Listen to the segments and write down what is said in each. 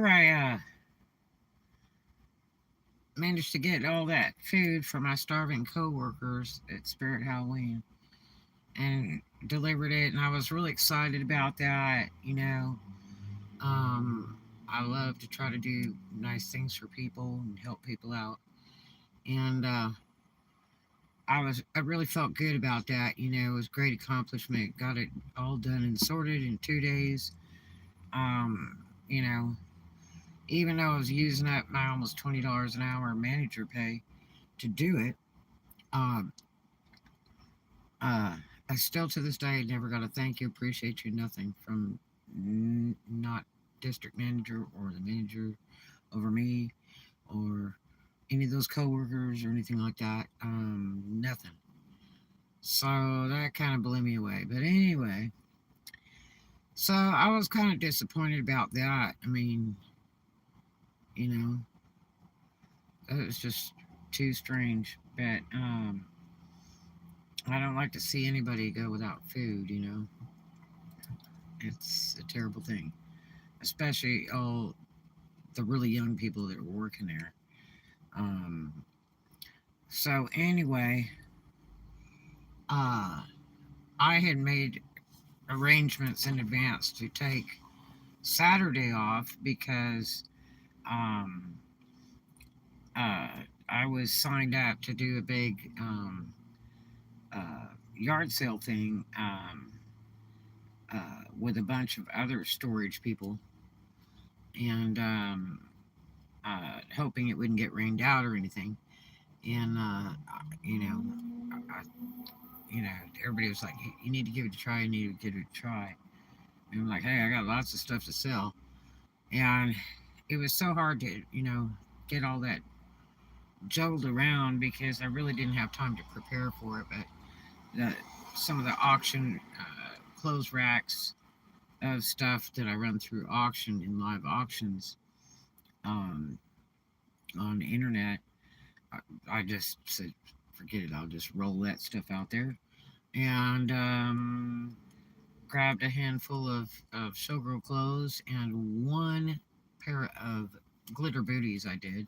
after I managed to get all that food for my starving coworkers at Spirit Halloween and delivered it, and I was really excited about that. I love to try to do nice things for people and help people out, and I really felt good about that. It was a great accomplishment. Got it all done and sorted in 2 days. Um, you know, Even though I was using up my almost $20 an hour manager pay to do it, um, I still to this day never got a thank you, appreciate you, nothing from not district manager or the manager over me or any of those coworkers or anything like that. Nothing. So that kind of blew me away. But anyway, so I was kind of disappointed about that. I mean, you know, it was just too strange. But I don't like to see anybody go without food. It's a terrible thing, especially all the really young people that are working there. Um, so anyway, uh, I had made arrangements in advance to take Saturday off because um, uh, I was signed up to do a big yard sale thing with a bunch of other storage people, and hoping it wouldn't get rained out or anything. And you know, I, you know, everybody was like, "You need to give it a try. You need to give it a try." And I'm like, "Hey, I got lots of stuff to sell," and it was so hard to get all that juggled around because I really didn't have time to prepare for it. But the, some of the auction clothes racks of stuff that I run through auction in live auctions um, on the internet, I just said, forget it. I'll just roll that stuff out there and grabbed a handful of showgirl clothes and one pair of glitter booties I did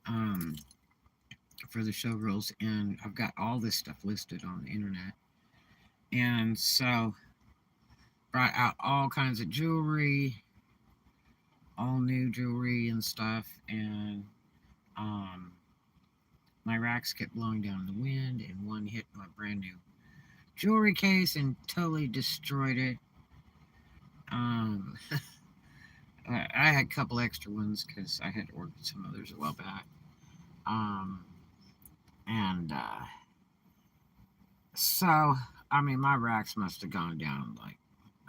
um, for the showgirls. And I've got all this stuff listed on the internet. And so brought out all kinds of jewelry, all new jewelry and stuff. And um, my racks kept blowing down in the wind, and one hit my brand new jewelry case and totally destroyed it. Um, I had a couple extra ones because I had ordered some others a while back. Um, and so, I mean, my racks must have gone down like,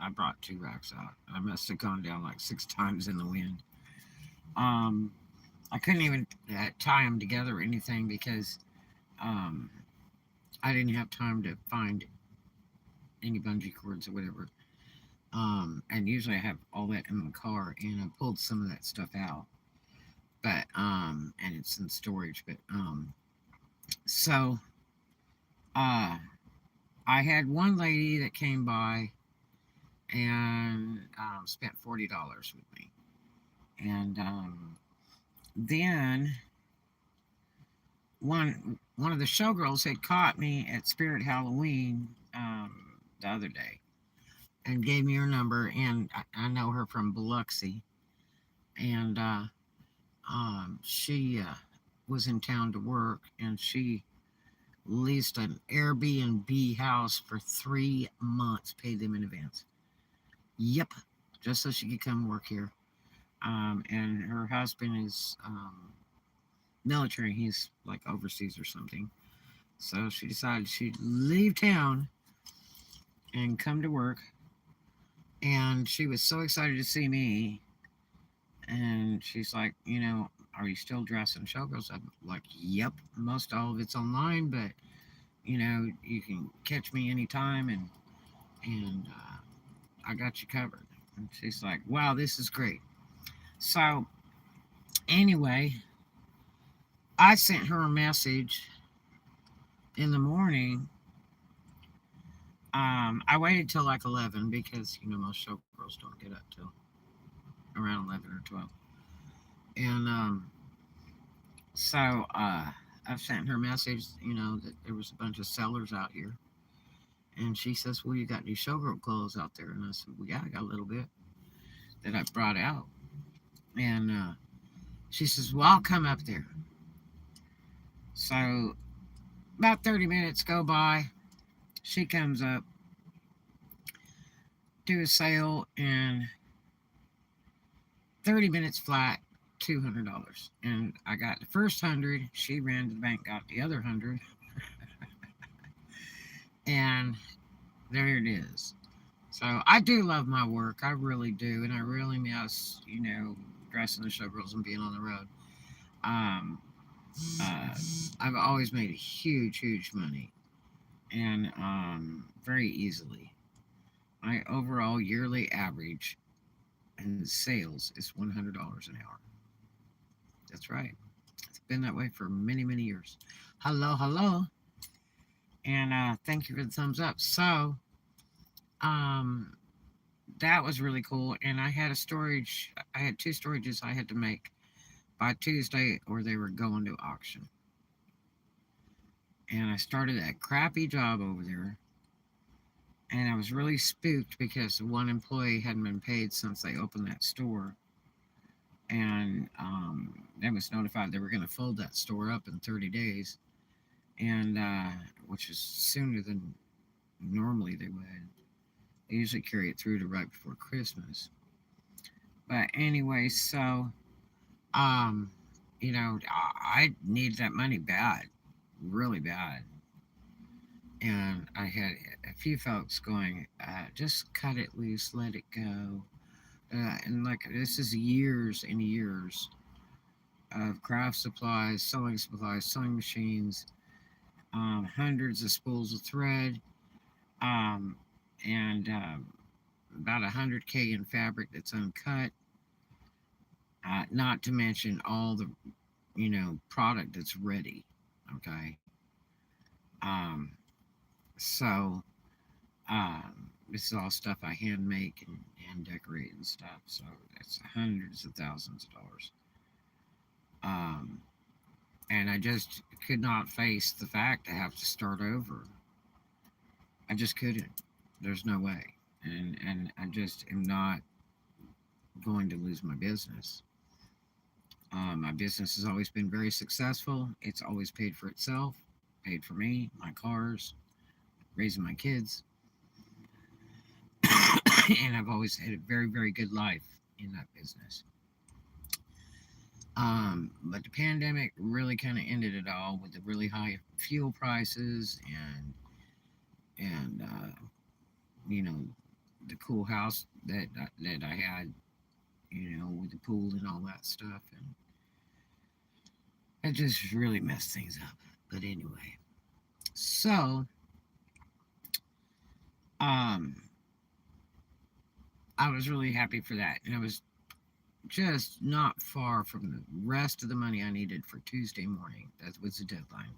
I brought two racks out. I must have gone down like 6 times in the wind. Um, I couldn't even tie them together or anything because um, I didn't have time to find any bungee cords or whatever. And usually I have all that in my car, and I pulled some of that stuff out, but and it's in storage. But so uh, I had one lady that came by and spent $40 with me, and then one of the showgirls had caught me at Spirit Halloween the other day and gave me her number, and I know her from Biloxi, and she was in town to work, and she leased an Airbnb house for 3 months, paid them in advance. Yep, just so she could come work here. And her husband is military; he's like overseas or something. So she decided she'd leave town and come to work. And she was so excited to see me. And she's like, are you still dressing showgirls? I'm like, yep. Most all of it's online, but you can catch me anytime, and I got you covered. And she's like, wow, this is great. So anyway, I sent her a message in the morning. I waited till like 11 because most showgirls don't get up till around 11 or 12. And so I've sent her a message, that there was a bunch of sellers out here. And she says, well, you got any showgirl clothes out there? And I said, well, yeah, I got a little bit that I brought out. And she says, well, I'll come up there. So about 30 minutes go by. She comes up, do a sale, and 30 minutes flat, $200. And I got the first 100. She ran to the bank, got the other 100. And there it is. So I do love my work. I really do. And I really miss, dressing the showgirls and being on the road. Um, uh, I've always made huge, huge money. And very easily. My overall yearly average in sales is $100 an hour. That's right. It's been that way for many, many years. Hello, hello. And thank you for the thumbs up. So, um, that was really cool. And I had two storages I had to make by Tuesday or they were going to auction. And I started that crappy job over there. And I was really spooked because one employee hadn't been paid since they opened that store. And they was notified they were going to fold that store up in 30 days. And which is sooner than normally they would. They usually carry it through to right before Christmas. But anyway, so um, I need that money bad, really bad. And I had a few folks going, just cut it loose, let it go. And like this is years and years of craft supplies, sewing machines, hundreds of spools of thread, um, and about 100K in fabric that's uncut. Not to mention all the product that's ready. Okay. Um, so this is all stuff I hand make and hand decorate and stuff. So it's hundreds of thousands of dollars. Um, and I just could not face the fact I have to start over. I just couldn't. There's no way. And I just am not going to lose my business. My business has always been very successful. It's always paid for itself, paid for me, my cars, raising my kids. And I've always had a very, very good life in that business. But the pandemic really kind of ended it all with the really high fuel prices and you know the cool house that I had, with the pool and all that stuff, and it just really messed things up. But anyway, so um, I was really happy for that, and I was just not far from the rest of the money I needed for Tuesday morning. That was the deadline.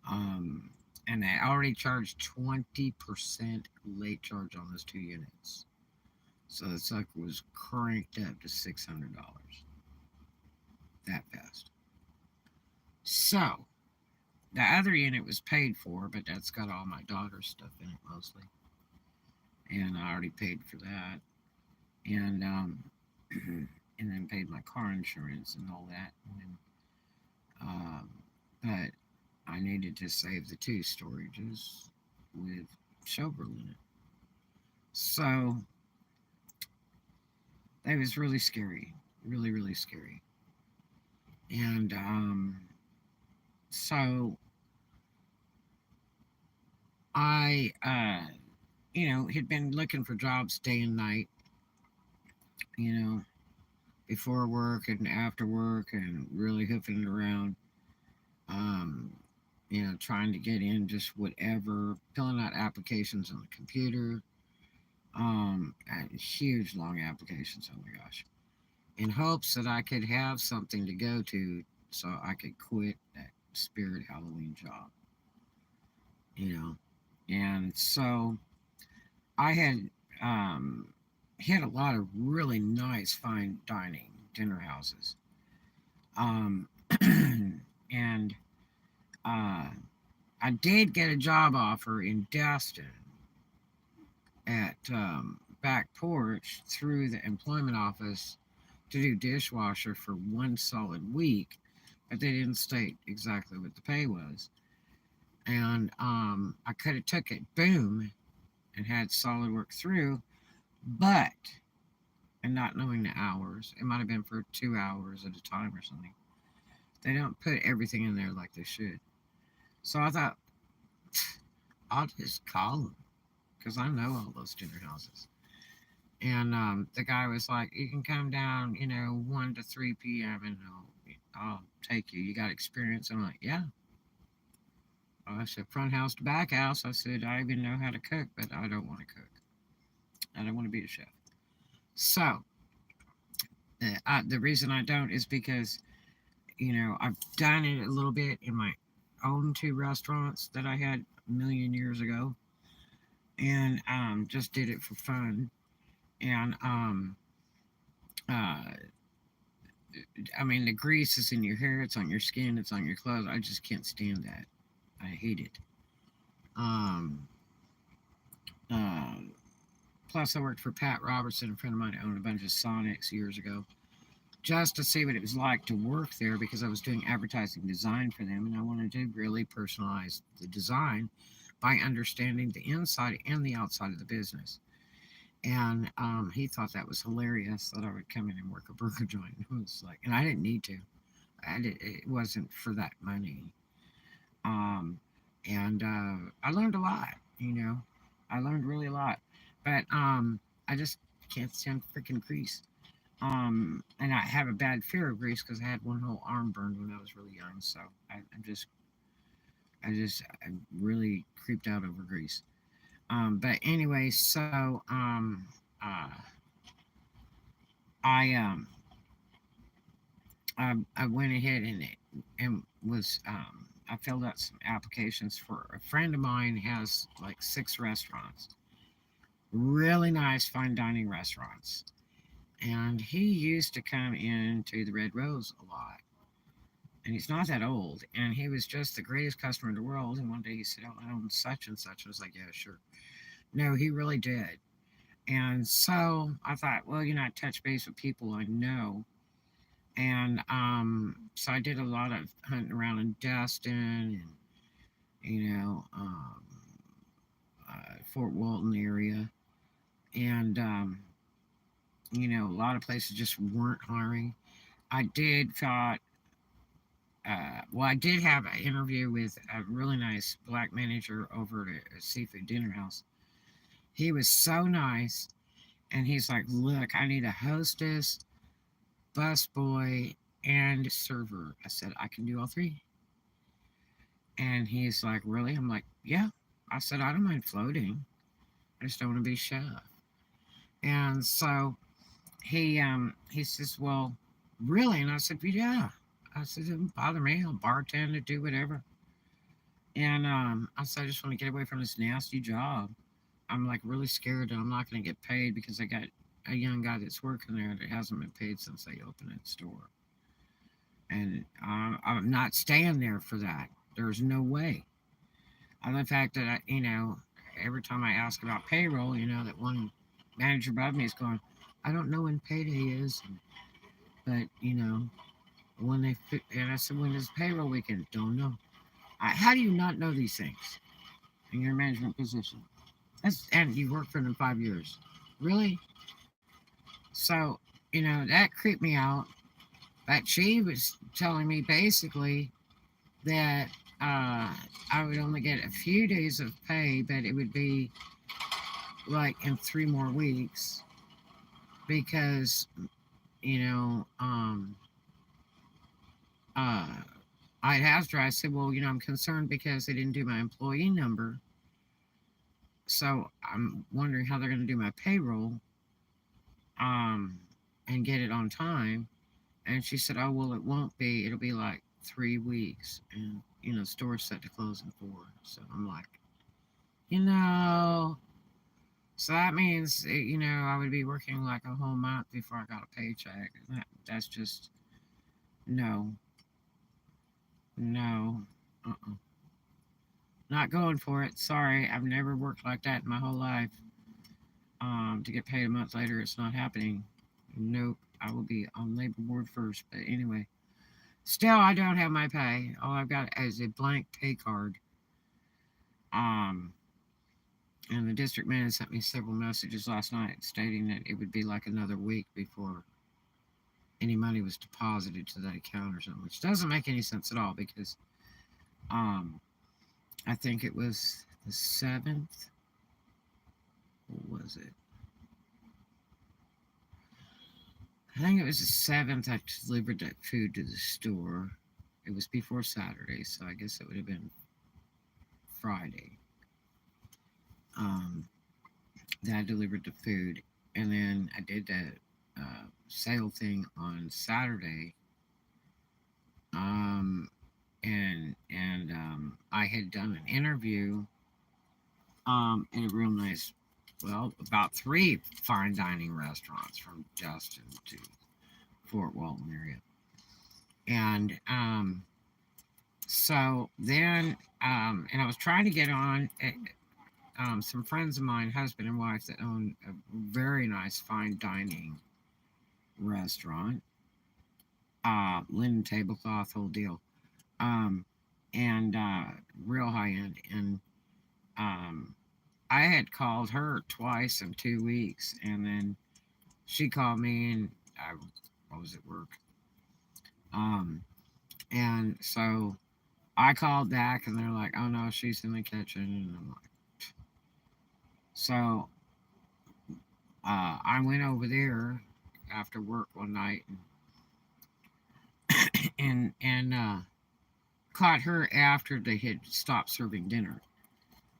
Um, and I already charged 20% late charge on those 2 units. So the sucker was cranked up to $600 that fast. So the other unit was paid for, but that's got all my daughter's stuff in it mostly. And I already paid for that. And and then paid my car insurance and all that. And but I needed to save the two storages with Showgirl in it. So that was really scary, really, really scary. And so I, had been looking for jobs day and night, you know, before work and after work, and really hoofing it around. Um, trying to get in just whatever, filling out applications on the computer, and huge long applications. Oh my gosh, in hopes that I could have something to go to, so I could quit that Spirit Halloween job. You know, and so I had, um, he had a lot of really nice fine dining dinner houses. Um, and uh, I did get a job offer in Destin at Back Porch through the employment office to do dishwasher for one solid week, but they didn't state exactly what the pay was. And I could have took it, boom, and had solid work through, but and not knowing the hours, it might have been for 2 hours at a time or something. They don't put everything in there like they should. So I thought, I'll just call them because I know all those dinner houses. And the guy was like, "You can come down, 1 to 3 p.m. and I'll take you. You got experience?" I'm like, "Yeah." I said, "Front house to back house." I said, "I even know how to cook, but I don't want to cook. I don't want to be a chef." So the reason I don't is because, I've done it a little bit in my own two restaurants that I had a million years ago, and just did it for fun. And uh, I mean, the grease is in your hair, it's on your skin, it's on your clothes. I just can't stand that. I hate it. Um, uh, Plus, I worked for Pat Robertson, a friend of mine who owned a bunch of Sonics years ago, just to see what it was like to work there because I was doing advertising design for them, and I wanted to really personalize the design by understanding the inside and the outside of the business. And he thought that was hilarious that I would come in and work a burger joint. It was like, and I didn't need to. It wasn't for that money. Um, and I learned a lot. I learned really a lot. But I just can't stand freaking grease. And I have a bad fear of grease because I had one whole arm burned when I was really young. So I'm really creeped out over grease. But anyway, so I I went ahead and was I filled out some applications for a friend of mine has like 6 restaurants, really nice fine dining restaurants, and he used to come into the Red Rose a lot. And he's not that old, and he was just the greatest customer in the world. And one day he said, "Oh, I own such and such." I was like, "Yeah, sure." No, he really did. And so I thought, well, I touch base with people I know. And so I did a lot of hunting around in Destin and, you know, um, Fort Walton area. And, a lot of places just weren't hiring. I did thought, well, I did have an interview with a really nice black manager over at a seafood dinner house. He was so nice. And he's like, "Look, I need a hostess, busboy, and server." I said, "I can do all three." And he's like, "Really?" I'm like, "Yeah." I said, "I don't mind floating. I just don't want to be chef." And so he says, "Well, really?" And I said, "Yeah." I said, "It doesn't bother me. I'll bartend and do whatever." And I said, "I just want to get away from this nasty job. I'm like really scared that I'm not going to get paid because I got a young guy that's working there that hasn't been paid since they opened that store. And I'm not staying there for that. There's no way." And the fact that every time I ask about payroll, that one manager above me is going, "I don't know when payday is, but when and I said, "When is payroll weekend?" "Don't know." How do you not know these things in your management position? And you worked for them 5 years, really? So that creeped me out. But she was telling me basically that I would only get a few days of pay, but it would be like in 3 more weeks because you know uh, I'd asked her. I said, "Well, I'm concerned because they didn't do my employee number, so I'm wondering how they're going to do my payroll um, and get it on time." And she said, "Oh, well, it won't be. It'll be like 3 weeks, and store's set to close in 4." So I'm like, you know. So that means, I would be working like a whole month before I got a paycheck. That's just no, no, uh-uh. Not going for it. Sorry, I've never worked like that in my whole life. To get paid a month later, it's not happening. Nope, I will be on labor board first. But anyway, still, I don't have my pay. All I've got is a blank pay card. Um, and the district manager sent me several messages last night stating that it would be like another week before any money was deposited to that account or something, which doesn't make any sense at all because um, I think it was the 7th. What was it? I think it was the 7th I delivered that food to the store. It was before Saturday, so I guess it would have been Friday. Um, that I delivered the food, and then I did that sale thing on Saturday. Um, and I had done an interview in a real nice, well, about 3 fine dining restaurants from Justin to Fort Walton area, and so then and I was trying to get on. Some friends of mine, husband and wife, that own a very nice fine dining restaurant, linen tablecloth, whole deal, um, and real high end. And um, I had called her twice in 2 weeks, and then she called me, and I was at work, um, and so I called back, and they're like, "Oh no, she's in the kitchen," and I'm like, so I went over there after work one night and caught her after they had stopped serving dinner,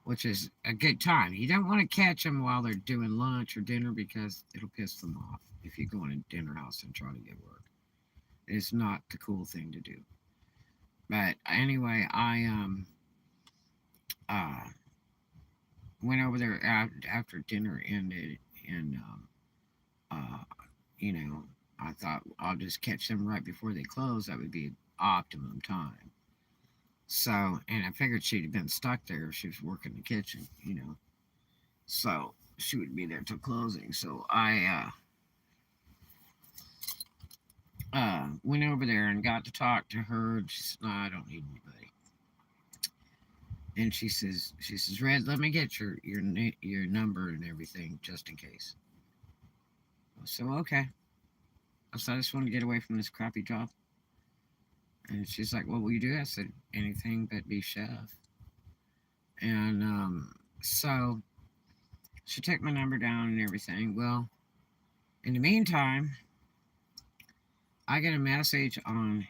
which is a good time. You don't want to catch them while they're doing lunch or dinner because it'll piss them off if you go in a dinner house and try to get work. It's not the cool thing to do. But anyway, I uh, went over there after dinner ended, and uh, you know, I thought I'll just catch them right before they close. That would be optimum time. So, and I figured she'd have been stuck there if she was working the kitchen. So she would be there till closing. So I went over there and got to talk to her. And she said, "No, I don't need anybody." And she says, "Red, let me get your number and everything just in case." So okay. I said, "I just want to get away from this crappy job." And she's like, "What will you do?" I said, "Anything but be chef." And so she took my number down and everything. Well, in the meantime, I get a message on,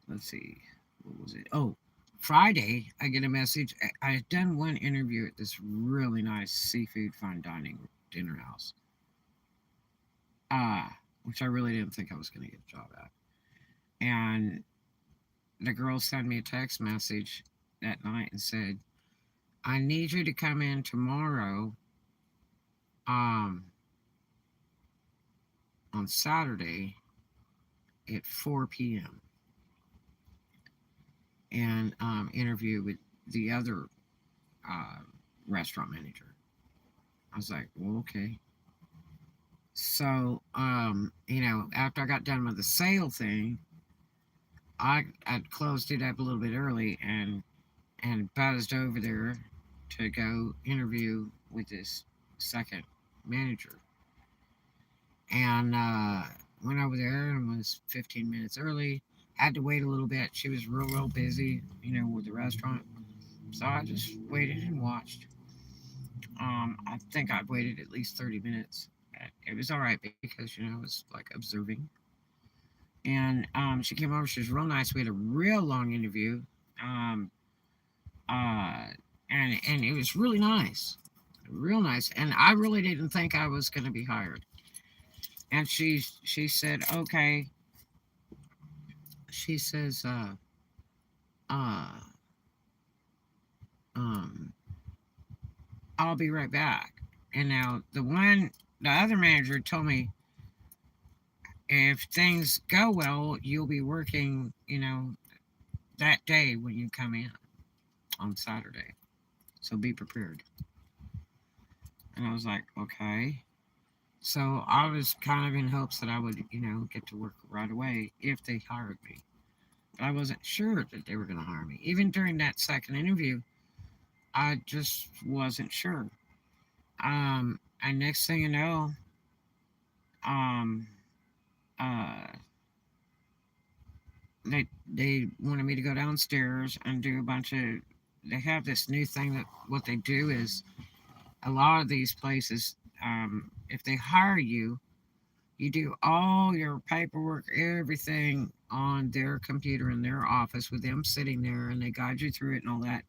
let's see, what was it? Oh, Friday, I get a message. I had done one interview at this really nice seafood fine dining dinner house, uh, which I really didn't think I was going to get a job at. And the girl sent me a text message that night and said, "I need you to come in tomorrow, um, on Saturday at 4 p.m. and interview with the other uh, restaurant manager." I was like, "Well, okay." So, after I got done with the sale thing, I closed it up a little bit early and buzzed over there to go interview with this second manager. And went over there and was 15 minutes early. Had to wait a little bit. She was real busy, with the restaurant. So I just waited and watched. I think I waited at least 30 minutes. It was all right because, I was like observing. And she came over. She was real nice. We had a real long interview. Um, uh, and it was really nice. Real nice. And I really didn't think I was going to be hired. And she said, "Okay." She says, uh, um, I'll be right back. And now the other manager told me if things go well, you'll be working, that day when you come in on Saturday. So be prepared. And I was like, okay. So I was kind of in hopes that I would, get to work right away if they hired me. But I wasn't sure that they were going to hire me. Even during that second interview, I just wasn't sure. And next thing you know, um, uh, they wanted me to go downstairs and do a bunch of. They have this new thing that what they do is a lot of these places, if they hire you, you do all your paperwork, everything on their computer in their office with them sitting there, and they guide you through it and all that,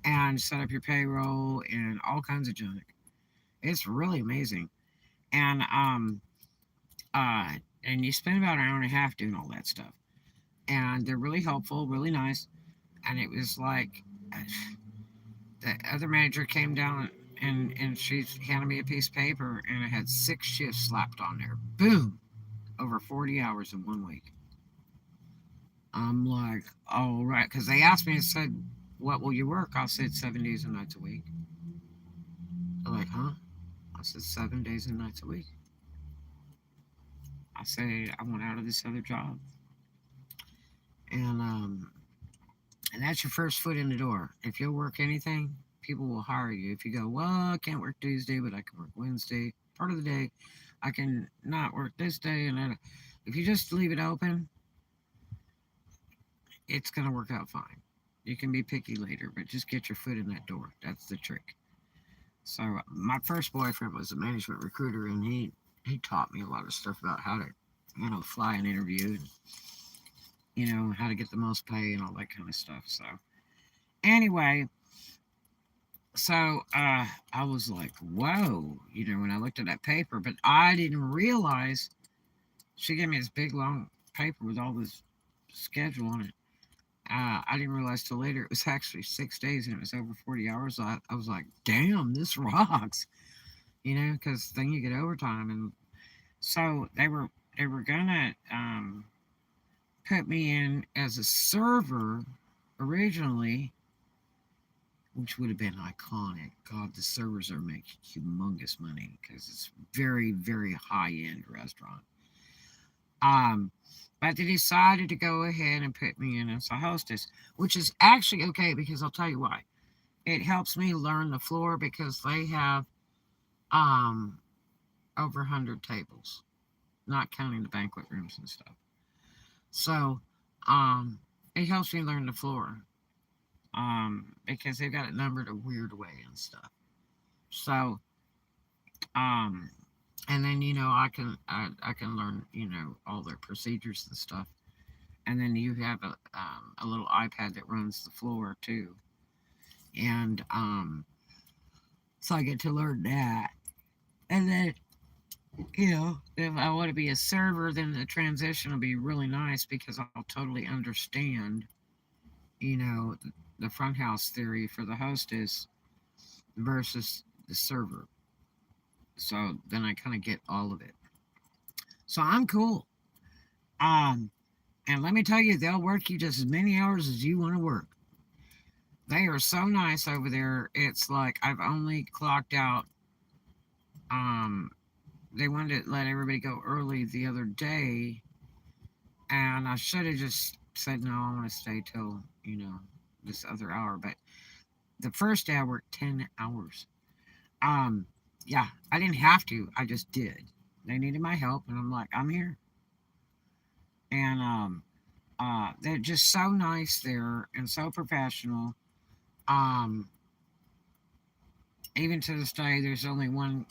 and set up your payroll and all kinds of junk. It's really amazing, and uh, and you spend about an hour and a half doing all that stuff, and they're really helpful, really nice, and it was like the other manager came down and she handed me a piece of paper and it had 6 shifts slapped on there. Boom! Over 40 hours in 1 week. I'm like, all right, because they asked me and said, what will you work? I said 7 days and nights a week. They're like, huh? I said 7 days and nights a week. I said I want out of this other job, and that's your first foot in the door. If you'll work anything, people will hire you. If you go, well, I can't work Tuesday, but I can work Wednesday, part of the day. I can not work this day, and then if you just leave it open, it's gonna work out fine. You can be picky later, but just get your foot in that door. That's the trick. So my first boyfriend was a management recruiter, and he taught me a lot of stuff about how to, fly an interview, and, how to get the most pay and all that kind of stuff. So anyway, so I was like, whoa, when I looked at that paper, but I didn't realize she gave me this big long paper with all this schedule on it. I didn't realize till later it was actually 6 days and it was over 40 hours. I was like, damn, this rocks, because then you get overtime. And so they were gonna put me in as a server originally, which would have been iconic. God, the servers are making humongous money because it's very, very high end restaurant. Um, but they decided to go ahead and put me in as a hostess, which is actually okay because I'll tell you why. It helps me learn the floor because they have um over 100 tables, not counting the banquet rooms and stuff. So, um, it helps me learn the floor because they've got it numbered a weird way and stuff. So, um, and then I can learn all their procedures and stuff. And then you have a little iPad that runs the floor too, and so I get to learn that. And then if I want to be a server, then the transition will be really nice because I'll totally understand you know the front house theory for the hostess versus the server. So then I kind of get all of it. So I'm cool. Um, and let me tell you, they'll work you just as many hours as you want to work. They are so nice over there. It's like I've only clocked out. Um, they wanted to let everybody go early the other day, and I should have just said no. I want to stay till this other hour. But the first day I worked 10 hours. Um, yeah, I didn't have to. I just did. They needed my help, and I'm like, I'm here. And they're just so nice there and so professional. Um, Even to this day, there's only one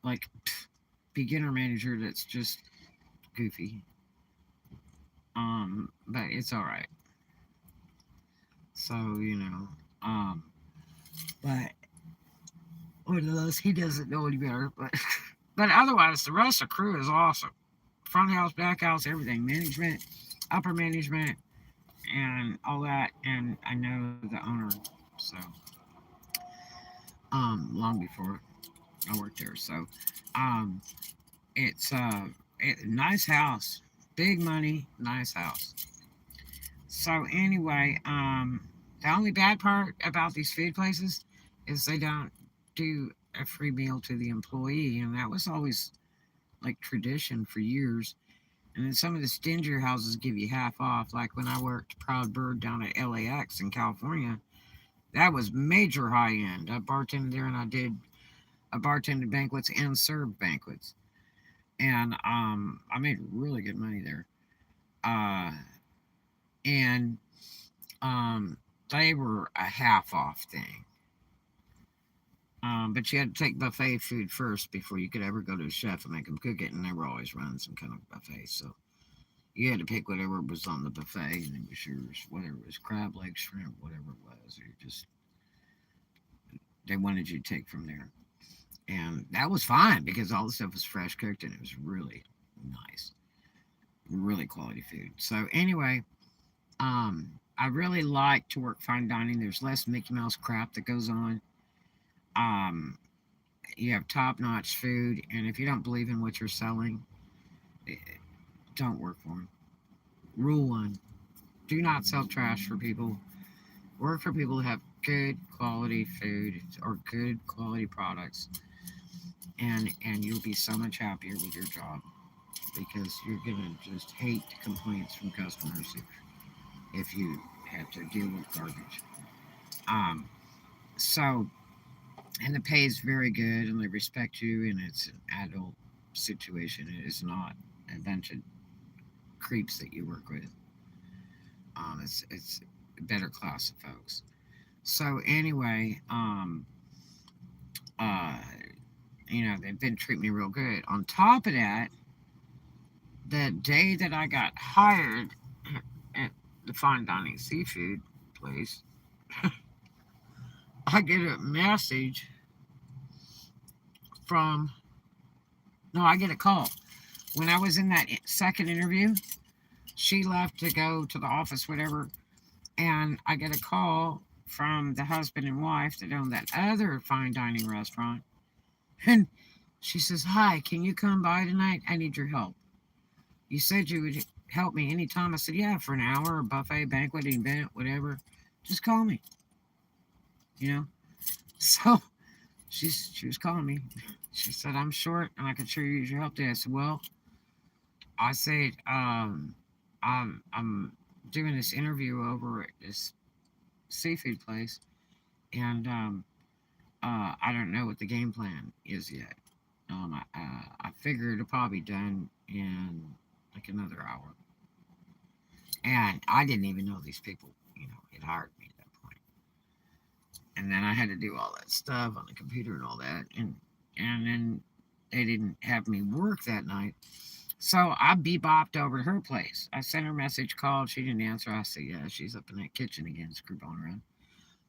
like beginner manager that's just goofy. But it's all right. So but one of those he doesn't know any better. But but otherwise, the rest of the crew is awesome. Front house, back house, everything, management, upper management, and all that. And I know the owner, so long before I worked there. So, um, it's nice house, big money, nice house. So anyway, the only bad part about these food places is they don't do a free meal to the employee, and that was always like tradition for years. And then some of the stingier houses give you half off. Like when I worked Proud Bird down at LAX in California, that was major high end. I bartended there, and I bartended banquets and served banquets, and I made really good money there. Uh, and they were a half off thing. But you had to take buffet food first before you could ever go to a chef and make them cook it, and they were always running some kind of buffet. So you had to pick whatever was on the buffet, and it was yours, whether it was crab legs, shrimp, whatever it was. You just they wanted you to take from there, and that was fine because all the stuff was fresh cooked and it was really nice, really quality food. So anyway, I really like to work fine dining. There's less Mickey Mouse crap that goes on. Um, you have top notch food, and if you don't believe in what you're selling, eh, don't work for them. Rule one: do not sell trash for people. Work for people who have good quality food or good quality products, and you'll be so much happier with your job because you're gonna just hate complaints from customers if you have to deal with garbage. Um, so and the pay is very good, and they respect you, and it's an adult situation. It is not a bunch of creeps that you work with. It's a better class of folks. So anyway, uh, they've been treating me real good. On top of that, the day that I got hired at the fine dining seafood place, I get a message from no, I get a call. When I was in that second interview, she left to go to the office, whatever, and I get a call from the husband and wife that own that other fine dining restaurant. And she says, "Hi, can you come by tonight? I need your help. You said you would help me anytime." I said, "Yeah, for an hour, a buffet, banquet, event, whatever. Just call me, you know?" So she was calling me. She said, "I'm short and I could sure use your help today." I said, "Well," I said, I'm doing this interview over at this seafood place, and I don't know what the game plan is yet. I figure it'll probably be done in like another hour. And I didn't even know these people, had hired me at that point. And then I had to do all that stuff on the computer and all that, and then they didn't have me work that night. So I bebopped over to her place. I sent her a message, called. She didn't answer. I said, "Yeah, she's up in that kitchen again, screwballing around."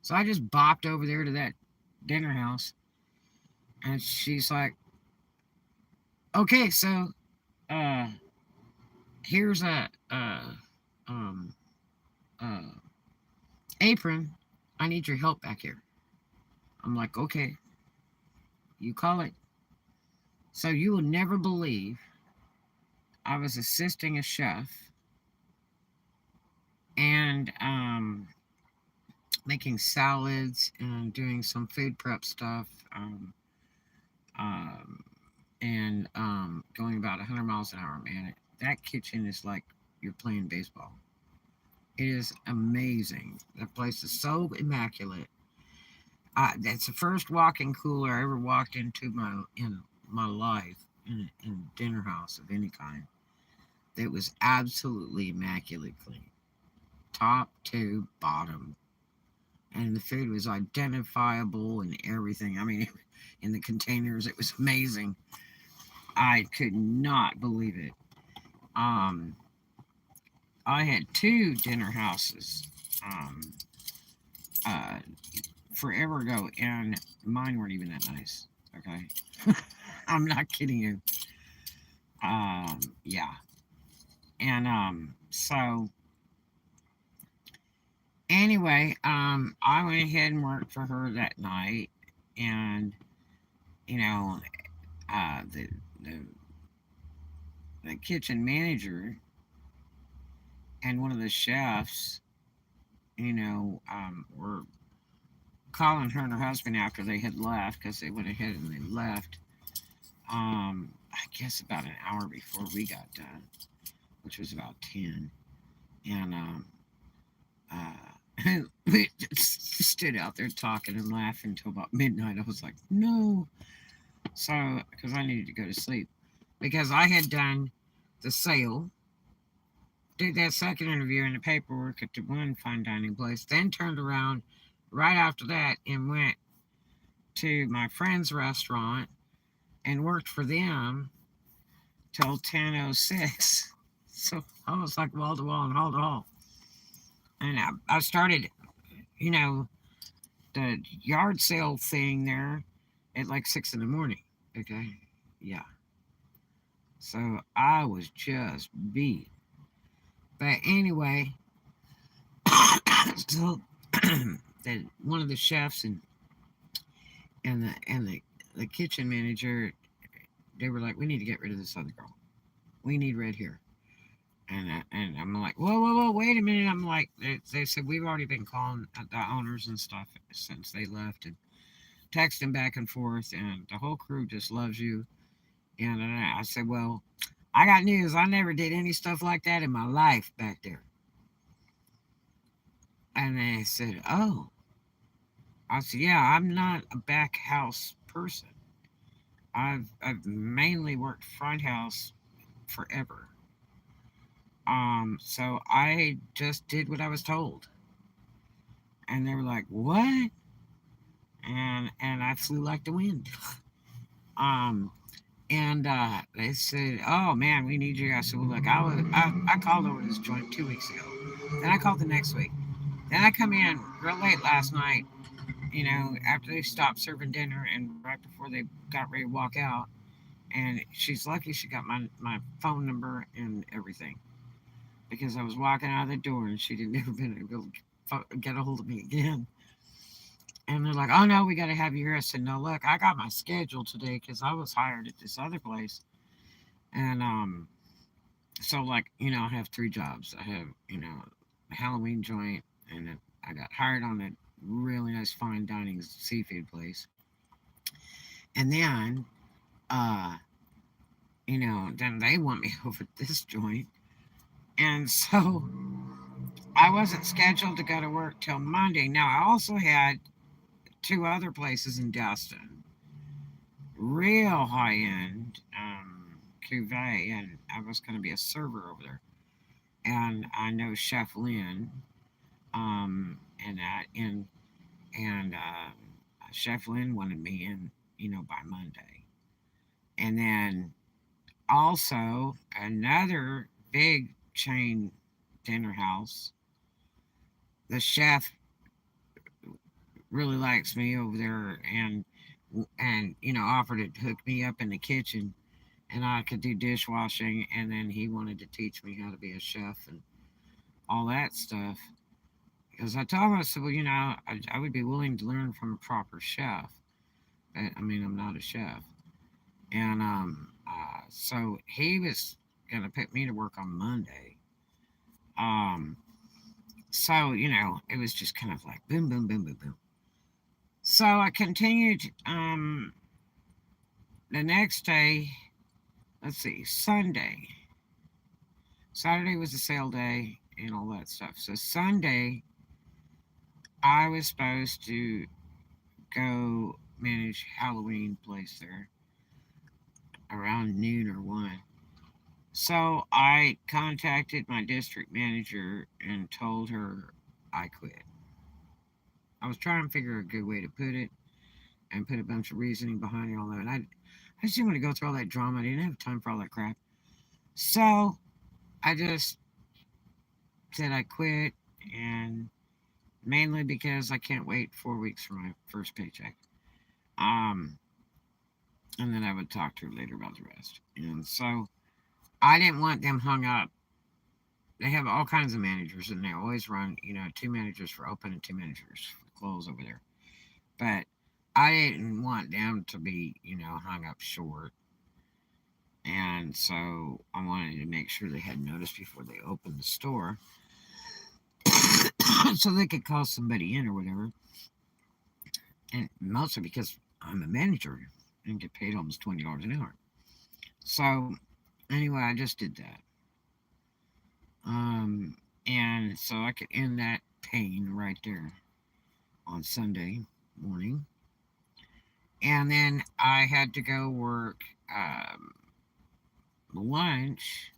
So I just bopped over there to that dinner house, and she's like, "Okay, so uh, here's a um, uh, apron. I need your help back here." I'm like, "Okay, you call it." So you will never believe I was assisting a chef and making salads and doing some food prep stuff, um, and going about 100 miles an hour, man. That kitchen is like you're playing baseball. It is amazing. That place is so immaculate. That's the first walk-in cooler I ever walked into in my life in a dinner house of any kind. That was absolutely immaculate clean, top to bottom, and the food was identifiable and everything. I mean, in the containers, it was amazing. I could not believe it. Um, I had two dinner houses um, uh, forever ago, and mine weren't even that nice. Okay, I'm not kidding you. Yeah, and so anyway, I went ahead and worked for her that night, and you know, uh, the the the kitchen manager and one of the chefs, were calling her and her husband after they had left because they went ahead and they left. I guess about an hour before we got done, which was about 10, and we just stood out there talking and laughing until about midnight. I was like, no, so because I needed to go to sleep because I had done the sale, did that second interview and the paperwork at the one fine dining place, then turned around right after that and went to my friend's restaurant and worked for them till 10:06. So I was like wall to wall and hall to hall. And I started, you know, the yard sale thing there at like 6 in the morning. Okay. Yeah. So I was just beat. But anyway, so that one of the chefs and the kitchen manager, they were like, we need to get rid of this other girl. We need red hair. And I'm like, whoa, whoa, whoa, wait a minute. I'm like, they said we've already been calling the owners and stuff since they left and texting back and forth, and the whole crew just loves you. And I said, well, I got news. I never did any stuff like that in my life back there. And they said, oh. I said, yeah, I'm not a back house person. I've mainly worked front house forever. So I just did what I was told. And they were like, what? And I flew like the wind. Um, and they said, "Oh man, we need you." I said, "Well, look, I called over this joint 2 weeks ago. Then I called the next week. Then I come in real late last night. After they stopped serving dinner and right before they got ready to walk out. And she's lucky she got my phone number and everything because I was walking out of the door and she didn't ever been able to get a hold of me again." And they're like, "Oh no, we got to have you here." I said, "No, look, I got my schedule today because I was hired at this other place, and so like I have three jobs. I have a Halloween joint, and then I got hired on a really nice fine dining seafood place, and then uh, then they want me over at this joint, and so I wasn't scheduled to go to work till Monday. Now I also had two other places in Destin, real high end cuvee, and I was going to be a server over there. And I know Chef Lynn, and that, and Chef Lynn wanted me in, by Monday. And then also another big chain dinner house. The chef really likes me over there, and offered to hook me up in the kitchen and I could do dishwashing, and then he wanted to teach me how to be a chef and all that stuff. Because I told him, I said, well, I would be willing to learn from a proper chef, but I mean, I'm not a chef. And so he was gonna put me to work on Monday. Um, so it was just kind of like boom, boom, boom, boom, boom. So I continued. The next day, let's see, Sunday. Saturday was a sale day and all that stuff. So Sunday, I was supposed to go manage Halloween place there around noon or 1. So I contacted my district manager and told her I quit. I was trying to figure a good way to put it and put a bunch of reasoning behind it, all that. And I just didn't want to go through all that drama. I didn't have time for all that crap. So I just said I quit, and mainly because I can't wait 4 weeks for my first paycheck. Um, and then I would talk to her later about the rest. And so I didn't want them hung up. They have all kinds of managers, and they always run, two managers for open and two managers for close over there. But I didn't want them to be, hung up short. And so I wanted to make sure they had notice before they opened the store so they could call somebody in or whatever. And mostly because I'm a manager and get paid almost $20 an hour. So anyway, I just did that. Um, and so I could end that pain right there on Sunday morning. And then I had to go work lunch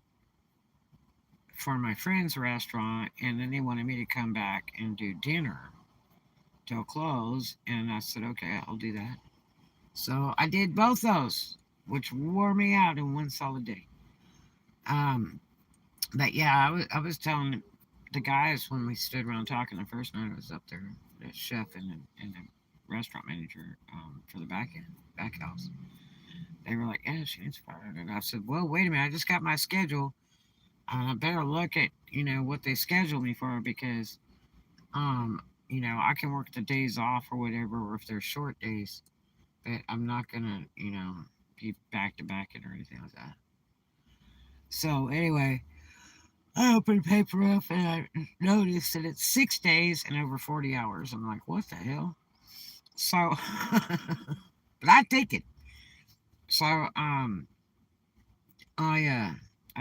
for my friend's restaurant, and then they wanted me to come back and do dinner till close. And I said, okay, I'll do that. So I did both those, which wore me out in one solid day. Um, but yeah, I was telling the guys when we stood around talking the first night I was up there, the chef and the restaurant manager for the back house. They were like, "Yeah, she needs fired." And I said, "Well, wait a minute. I just got my schedule. I better look at what they scheduled me for because I can work the days off or whatever, or if they're short days, but I'm not gonna be back to back it or anything like that." So anyway, I opened the paper up and I noticed that it's 6 days and over 40 hours. I'm like, what the hell? So, but I take it. So, I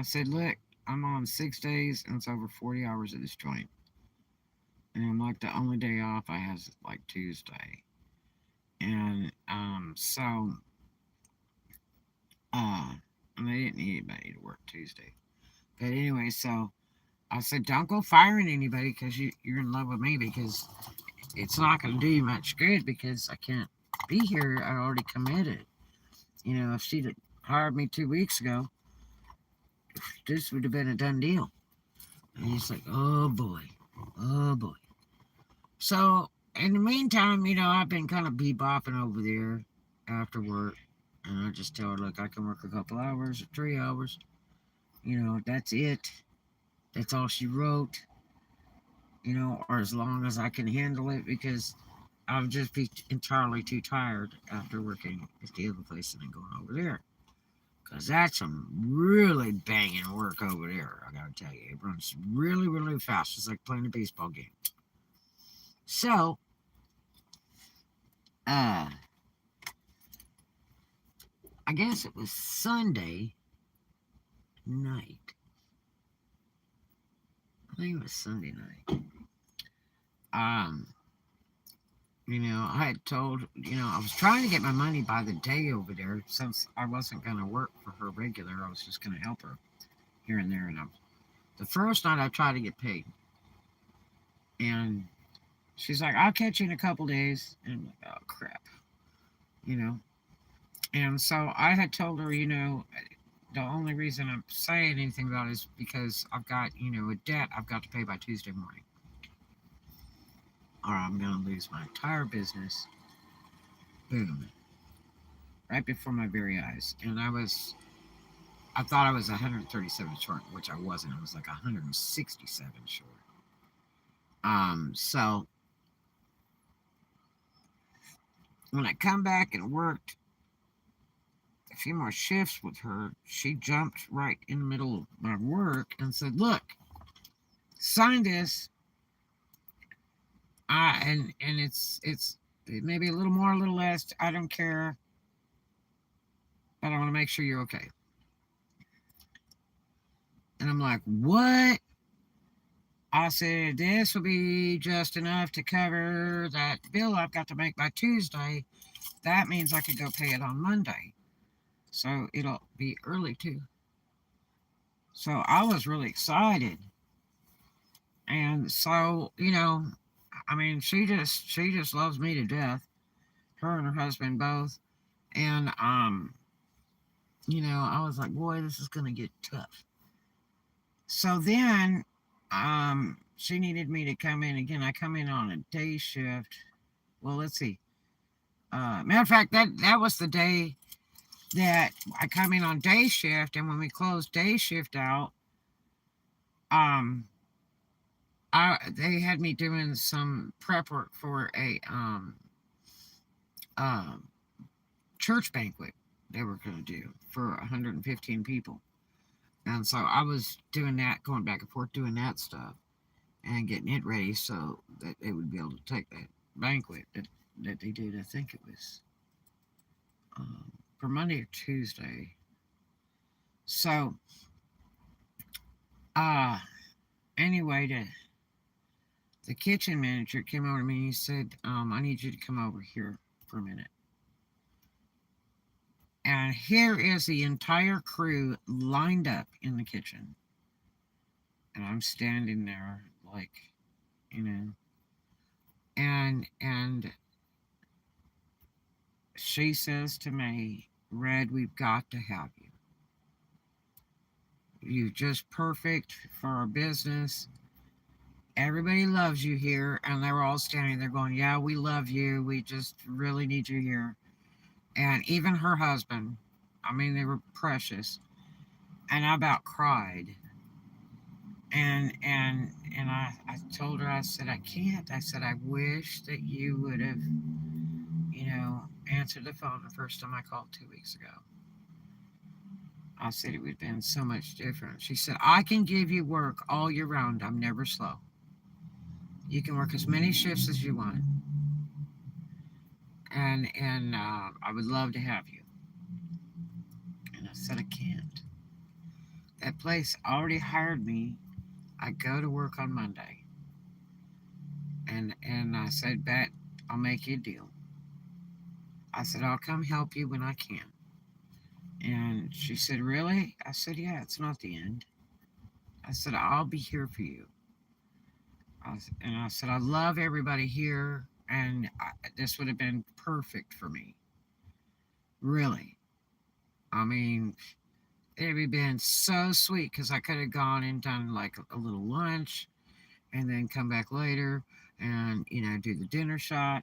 said, look, I'm on 6 days and it's over 40 hours at this joint. And I'm like, the only day off I have is like Tuesday. And, uh, and they didn't need anybody to work Tuesday. But anyway, so I said, don't go firing anybody because you're in love with me because it's not going to do you much good because I can't be here. I already committed. If she'd have hired me 2 weeks ago, this would have been a done deal. And he's like, oh boy, oh boy. So in the meantime, I've been kind of bebopping over there after work. And I just tell her, look, I can work a couple hours or 3 hours. That's it. That's all she wrote. Or as long as I can handle it because I'll just be entirely too tired after working at the other place and then going over there. Because that's some really banging work over there, I gotta tell you. It runs really, really fast. It's like playing a baseball game. So, I guess it was Sunday night. I think it was Sunday night. Um, I had told, I was trying to get my money by the day over there since I wasn't going to work for her regular. I was just going to help her here and there. And the first night I tried to get paid. And she's like, I'll catch you in a couple days. And I'm like, oh, crap. You know? And so I had told her, the only reason I'm saying anything about it is because I've got, a debt I've got to pay by Tuesday morning. Or I'm going to lose my entire business. Boom. Right before my very eyes. And I thought I was 137 short, which I wasn't. I was like 167 short. So when I come back and worked a few more shifts with her, she jumped right in the middle of my work and said, "Look, sign this. And it's maybe a little more, a little less. I don't care, but I want to make sure you're okay." And I'm like, "What?" I said, "This will be just enough to cover that bill I've got to make by Tuesday. That means I could go pay it on Monday. So it'll be early too." So I was really excited. And so, I mean, she just loves me to death. Her and her husband both. And I was like, boy, this is gonna get tough. So then she needed me to come in again. I come in on a day shift. Well, let's see. Matter of fact, that was the day that I come in on day shift, and when we closed day shift out, um, they had me doing some prep work for um, church banquet they were going to do for 115 people. And so I was doing that, going back and forth, doing that stuff and getting it ready so that they would be able to take that banquet that they did. I think it was for Monday or Tuesday. So, uh, anyway, the kitchen manager came over to me and he said, I need you to come over here for a minute. And here is the entire crew lined up in the kitchen. And I'm standing there like, you know, and she says to me, Red, we've got to have you. You're just perfect for our business. Everybody loves you here. And they were all standing there going, yeah, we love you. We just really need you here. And even her husband, I mean, they were precious. And I about cried. And I told her, I said, I can't. I said, I wish that you would have, answered the phone the first time I called 2 weeks ago. I said it would have been so much different. She said, I can give you work all year round. I'm never slow. You can work as many shifts as you want. And I would love to have you. And I said, I can't. That place already hired me. I go to work on Monday. And I said, Bet, I'll make you a deal. I said, I'll come help you when I can. And she said, Really? I said, Yeah, it's not the end. I said, I'll be here for you. And I said, I love everybody here, and this would have been perfect for me. Really. I mean, it would have been so sweet because I could have gone and done like a little lunch and then come back later and, do the dinner shot.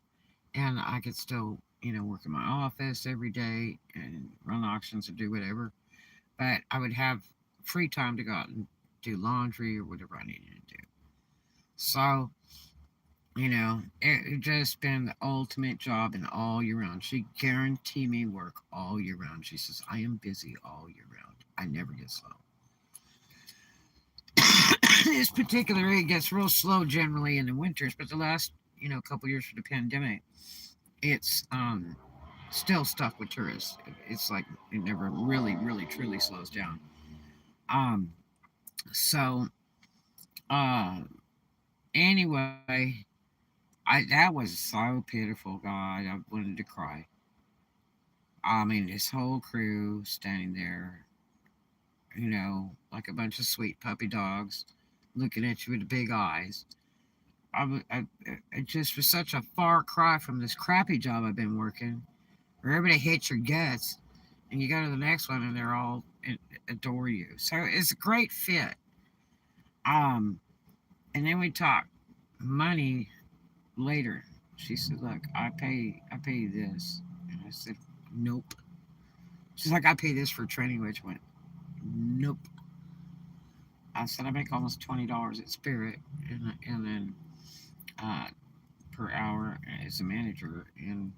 And I could still, work in my office every day and run auctions or do whatever. But I would have free time to go out and do laundry or whatever I needed to do. So, it just been the ultimate job and all year round. She guaranteed me work all year round. She says, I am busy all year round. I never get slow. This particular area gets real slow generally in the winters, but the last, couple years for the pandemic, it's still stuck with tourists. It's like it never really, really, truly slows down. Um, so, uh, anyway, that was so pitiful, God. I wanted to cry. I mean, this whole crew standing there, like a bunch of sweet puppy dogs, looking at you with the big eyes. It just was such a far cry from this crappy job I've been working, where everybody hates your guts, and you go to the next one and they're all adore you. So it's a great fit. Um, and then we talk money later. She said, "Look, I pay you this," and I said, "Nope." She's like, "I pay this for training," which went, "Nope." I said, "I make almost $20 at Spirit, and then uh, per hour as a manager, and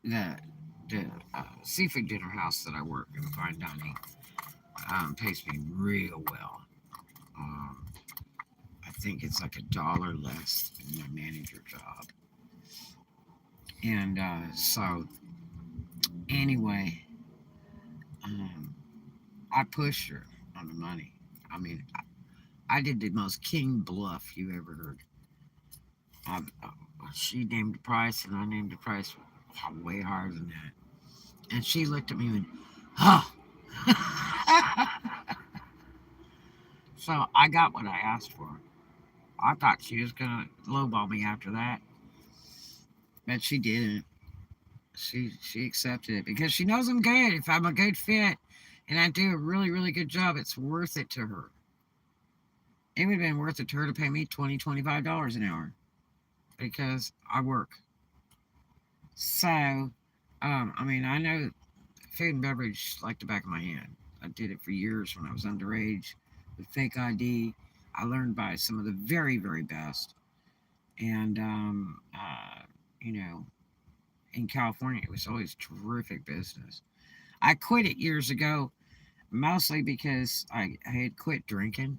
that the seafood dinner house that I work in fine dining pays me real well. Um, I think it's like $1 less than my manager job. And so, anyway, um, I pushed her on the money. I mean, I did the most king bluff you ever heard. I, uh, she named the price, and I named the price way higher than that. And she looked at me and went, "Huh." So I got what I asked for. I thought she was gonna lowball me after that, but she didn't. She accepted it because she knows I'm good. If I'm a good fit and I do a really, really good job, it's worth it to her. It would have been worth it to her to pay me $25 an hour because I work. So, I mean, I know food and beverage like the back of my hand. I did it for years when I was underage with fake ID. I learned by some of the very, very best. And, you know, in California, it was always terrific business. I quit it years ago, mostly because I had quit drinking,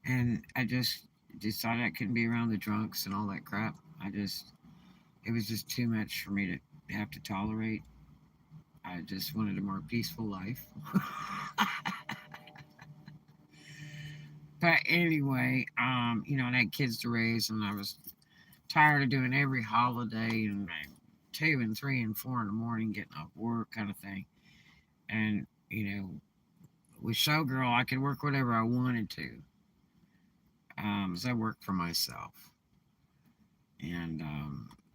and I just decided I couldn't be around the drunks and all that crap. It was just too much for me to have to tolerate. I just wanted a more peaceful life. But anyway, and I had kids to raise, and I was tired of doing every holiday and 2 and 3 and 4 in the morning getting off work kind of thing. And with Showgirl, I could work whatever I wanted to, as I worked for myself. And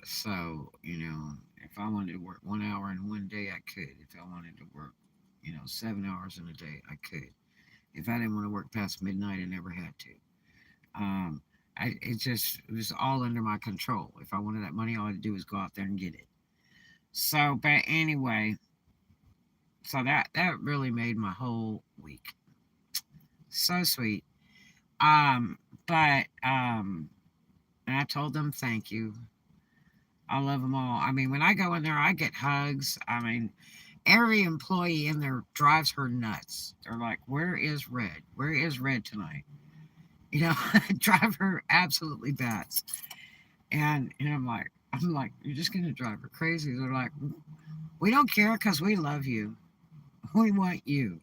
if I wanted to work 1 hour in one day, I could. If I wanted to work, 7 hours in a day, I could. If I didn't want to work past midnight, I never had to. Um, it was all under my control. If I wanted that money, all I had to do was go out there and get it. So, but anyway, so that really made my whole week so sweet. Um, but and I told them thank you. I love them all. I mean, when I go in there, I get hugs. I mean, every employee in there drives her nuts. They're like, "Where is Red? Where is Red tonight?" Drive her absolutely bats. And I'm like, you're just gonna drive her crazy. They're like, we don't care because we love you. We want you.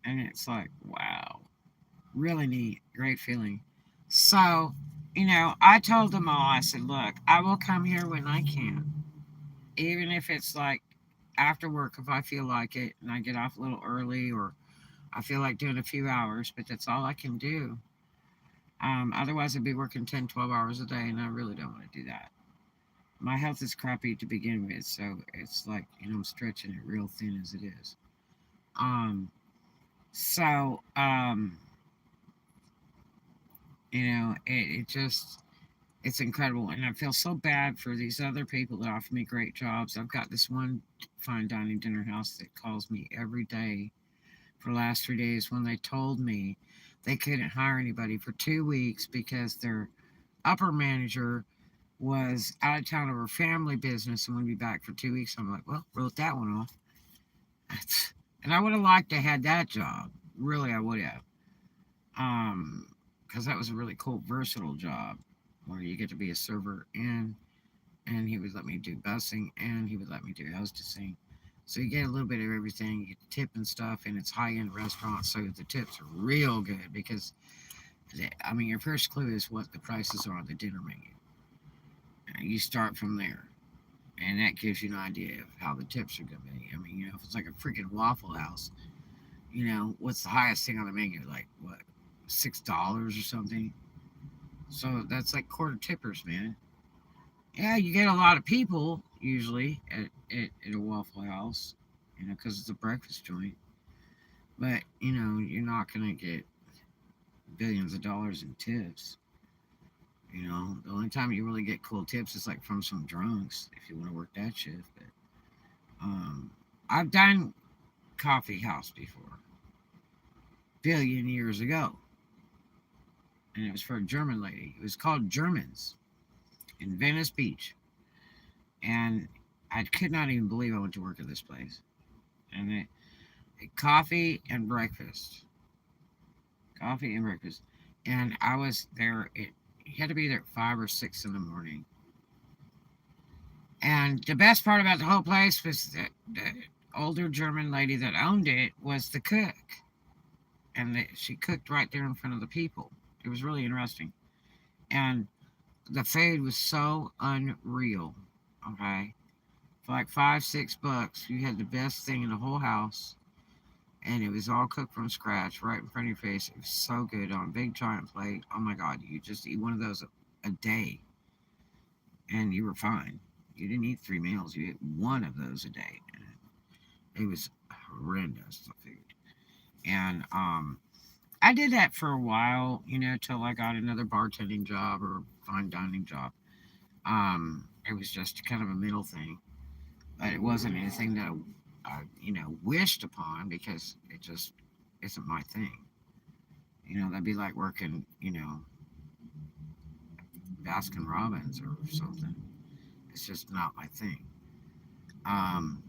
And it's like, wow, really neat, great feeling. So, I told them all. I said, look, I will come here when I can, even if it's like after work if I feel like it and I get off a little early or I feel like doing a few hours, but that's all I can do. Otherwise, I'd be working 10, 12 hours a day, and I really don't want to do that. My health is crappy to begin with, so it's like, I'm stretching it real thin as it is. Um, so, it just, it's incredible. And I feel so bad for these other people that offer me great jobs. I've got this one fine dining dinner house that calls me every day for the last 3 days when they told me they couldn't hire anybody for 2 weeks because their upper manager was out of town over family business and would be back for 2 weeks. I'm like, well, wrote that one off. And I would have liked to have had that job. Really, I would have. Because that was a really cool, versatile job where you get to be a server and he would let me do busing and he would let me do hostessing. So you get a little bit of everything. You get the tip and stuff, and it's high-end restaurants, so the tips are real good because, I mean, your first clue is what the prices are on the dinner menu. You start from there, and that gives you an idea of how the tips are going to be. I mean, if it's like a freaking Waffle House, what's the highest thing on the menu? Like, what, $6 or something? So that's like quarter tippers, man. Yeah, you get a lot of people usually at a Waffle House, because it's a breakfast joint. But, you're not going to get billions of dollars in tips. The only time you really get cool tips is like from some drunks if you want to work that shift. But I've done coffee house before, billion years ago, and it was for a German lady. It was called Germans in Venice Beach, and I could not even believe I went to work at this place. And coffee and breakfast, coffee and breakfast, and I was there. You had to be there at 5 or 6 in the morning. And the best part about the whole place was that the older German lady that owned it was the cook, and she cooked right there in front of the people. It was really interesting, and the food was so unreal. Okay, for like $5, $6, you had the best thing in the whole house, and it was all cooked from scratch right in front of your face. It was so good on a big giant plate. Oh my God, you just eat one of those a day, and you were fine. You didn't eat 3 meals. You ate one of those a day. It was horrendous, the food. And I did that for a while, till I got another bartending job or fine dining job. It was just kind of a middle thing, but it wasn't anything that I wished upon because it just isn't my thing. That'd be like working, Baskin Robbins or something. It's just not my thing. Um,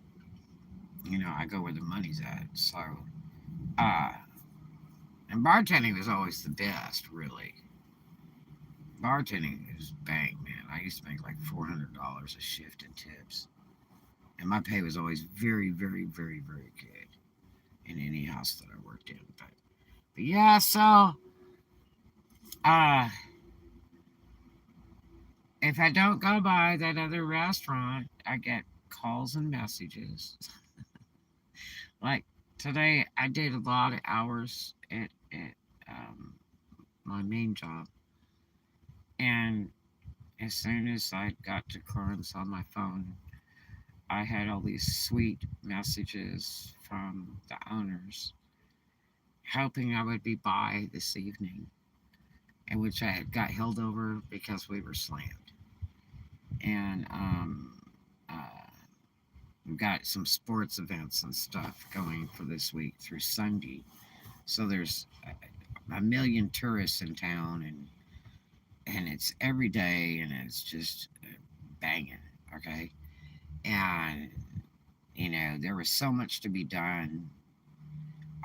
I go where the money's at. So, uh, and bartending was always the best, really. Bartending is bang, man. I used to make like $400 a shift in tips, and my pay was always very, very, very, very good in any house that I worked in. But yeah, so uh, if I don't go by that other restaurant, I get calls and messages. Like today, I did a lot of hours at my main job, and as soon as I got to currents on my phone, I had all these sweet messages from the owners hoping I would be by this evening, in which I had got held over because we were slammed. And we've got some sports events and stuff going for this week through Sunday. So there's a million tourists in town, and it's every day, and it's just banging. Okay, and there was so much to be done.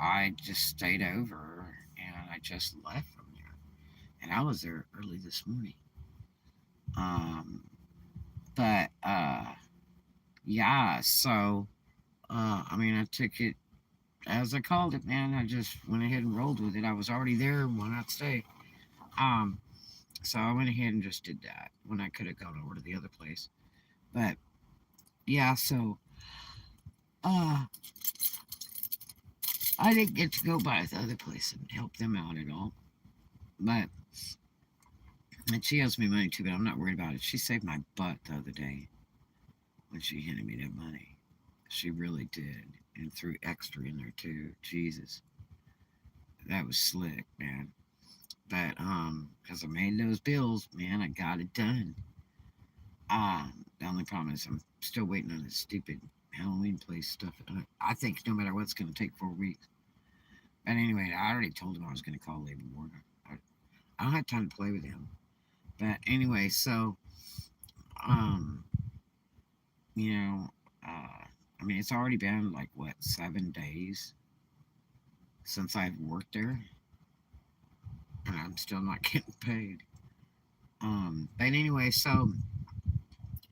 I just stayed over, and I just left from there, and I was there early this morning. Um, but yeah, so I mean, I took it as I called it, man. I just went ahead and rolled with it. I was already there. Why not stay? Um, so I went ahead and just did that when I could have gone over to the other place. But yeah, so uh, I didn't get to go by the other place and help them out at all. But and she owes me money too, but I'm not worried about it. She saved my butt the other day when she handed me that money. She really did, and threw extra in there too. Jesus, that was slick, man. But because I made those bills, man, I got it done. The only problem is I'm still waiting on this stupid Halloween place stuff. I think no matter what, it's going to take 4 weeks. But anyway, I already told him I was going to call Labor Board. I don't have time to play with him. But anyway, so um, you know, I mean, it's already been like what 7 days since I've worked there, and I'm still not getting paid. But anyway, so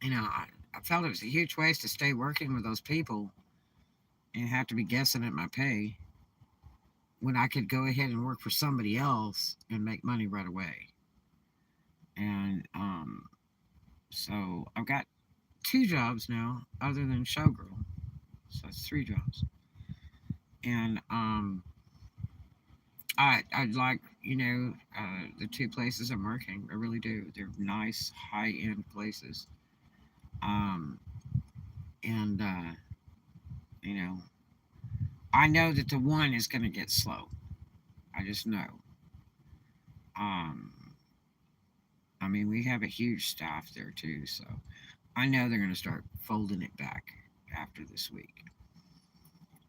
I felt it was a huge waste to stay working with those people and have to be guessing at my pay when I could go ahead and work for somebody else and make money right away. And so I've got 2 jobs now, other than showgirl, so it's 3 jobs. And I'd like the 2 places I'm working. I really do. They're nice, high end places. Um, and you know, I know that the one is going to get slow. I just know. Um, I mean, we have a huge staff there too, so I know they're going to start folding it back after this week.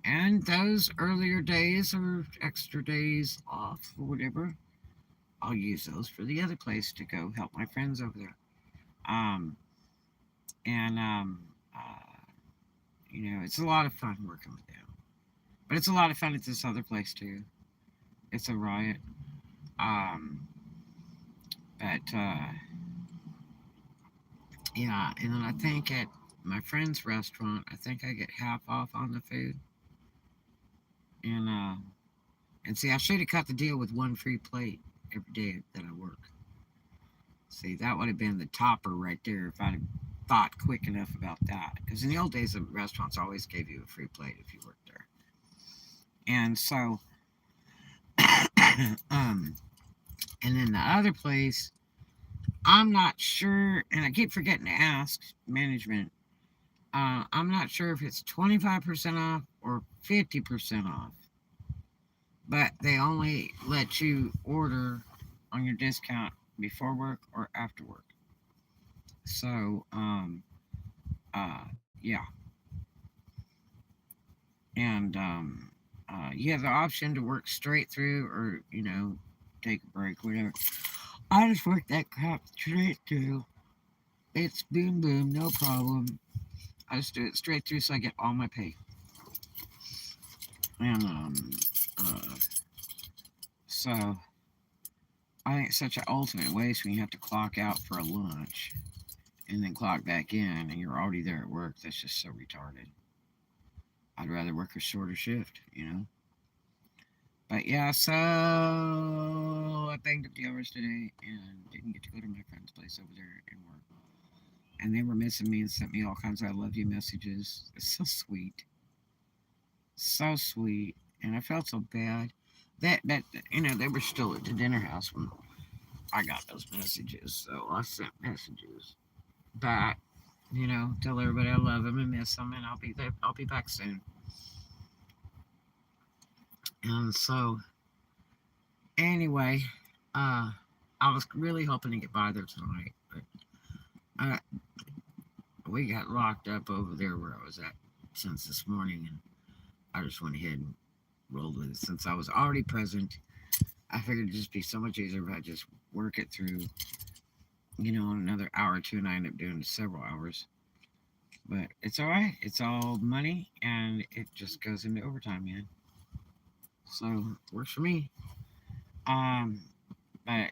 And those earlier days or extra days off or whatever, I'll use those for the other place to go help my friends over there. Um, and it's a lot of fun working with them. But it's a lot of fun at this other place too. It's a riot. Um, but yeah, and then I think at my friend's restaurant, I think I get half off on the food. And see, I should have cut the deal with one free plate every day that I work. See, that would have been the topper right there if I'd have thought quick enough about that. Because in the old days, the restaurants always gave you a free plate if you worked there. And so, um, and then the other place, I'm not sure, and I keep forgetting to ask management. I'm not sure if it's 25% off or 50% off, but they only let you order on your discount before work or after work. So, yeah, and You have the option to work straight through or, take a break, whatever. I just work that crap straight through. It's boom, boom, no problem. I just do it straight through so I get all my pay. And, uh, so I think it's such an ultimate waste when you have to clock out for a lunch and then clock back in and you're already there at work. That's just so retarded. I'd rather work a shorter shift. But yeah, so I banged up the hours today and didn't get to go to my friend's place over there and work. And they were missing me and sent me all kinds of I love you messages. It's so sweet. So sweet. And I felt so bad. That they were still at the dinner house when I got those messages. So I sent messages back, tell everybody I love them and miss them and I'll be there. I'll be back soon. And so anyway, I was really hoping to get by there tonight, but uh, we got locked up over there where I was at since this morning, and I just went ahead and rolled with it. Since I was already present, I figured it'd just be so much easier if I just work it through, another hour or two, and I end up doing several hours. But it's all right. It's all money, and it just goes into overtime, man. So works for me. But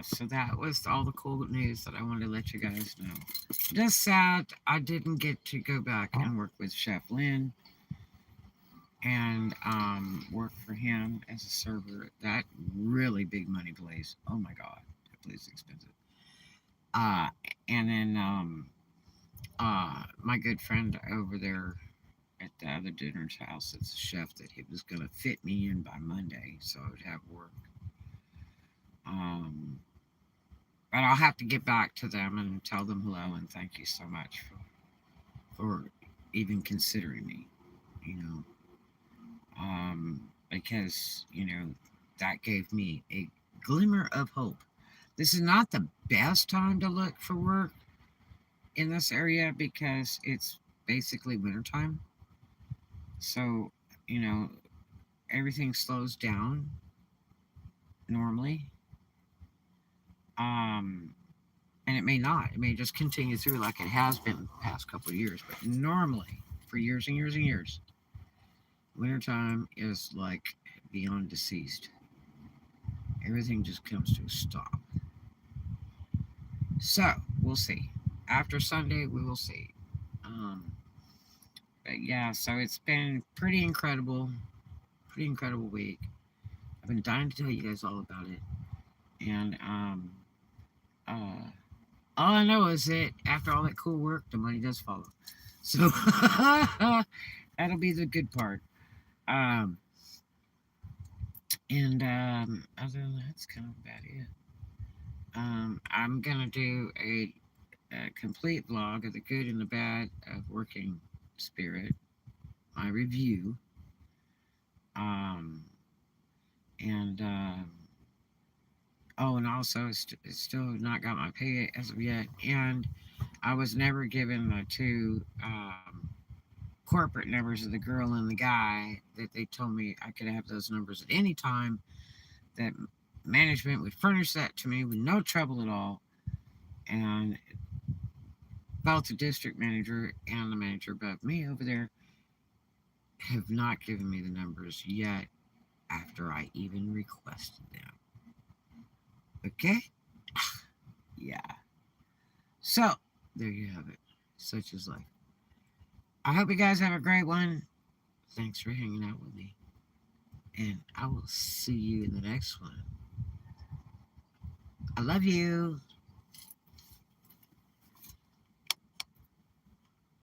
so that was all the cool news that I wanted to let you guys know. Just sad I didn't get to go back and work with Chef Lynn and work for him as a server at that really big money place. Oh my God, that place is expensive. And then my good friend over there at the other dinner's house, it's a chef that he was gonna fit me in by Monday, so I would have work. But I'll have to get back to them and tell them hello and thank you so much for even considering me, you know. Because, that gave me a glimmer of hope. This is not the best time to look for work in this area because it's basically wintertime. So, you know, everything slows down normally. And it may not. It may just continue through like it has been the past couple of years. But normally, for years and years and years, wintertime is like beyond deceased. Everything just comes to a stop. So, we'll see. After Sunday, we will see. But yeah, so it's been pretty incredible week. I've been dying to tell you guys all about it. And uh, all I know is that after all that cool work, the money does follow. So that'll be the good part. Other than that, that's kind of about it. I'm gonna do a complete vlog of the good and the bad of working spirit, my review, and oh, and also still not got my pay as of yet, and I was never given the two corporate numbers of the girl and the guy that they told me I could have those numbers at any time. That management would furnish that to me with no trouble at all, and both the district manager and the manager above me over there have not given me the numbers yet after I even requested them. Okay? Yeah. So, there you have it. Such is life. I hope you guys have a great one. Thanks for hanging out with me. And I will see you in the next one. I love you.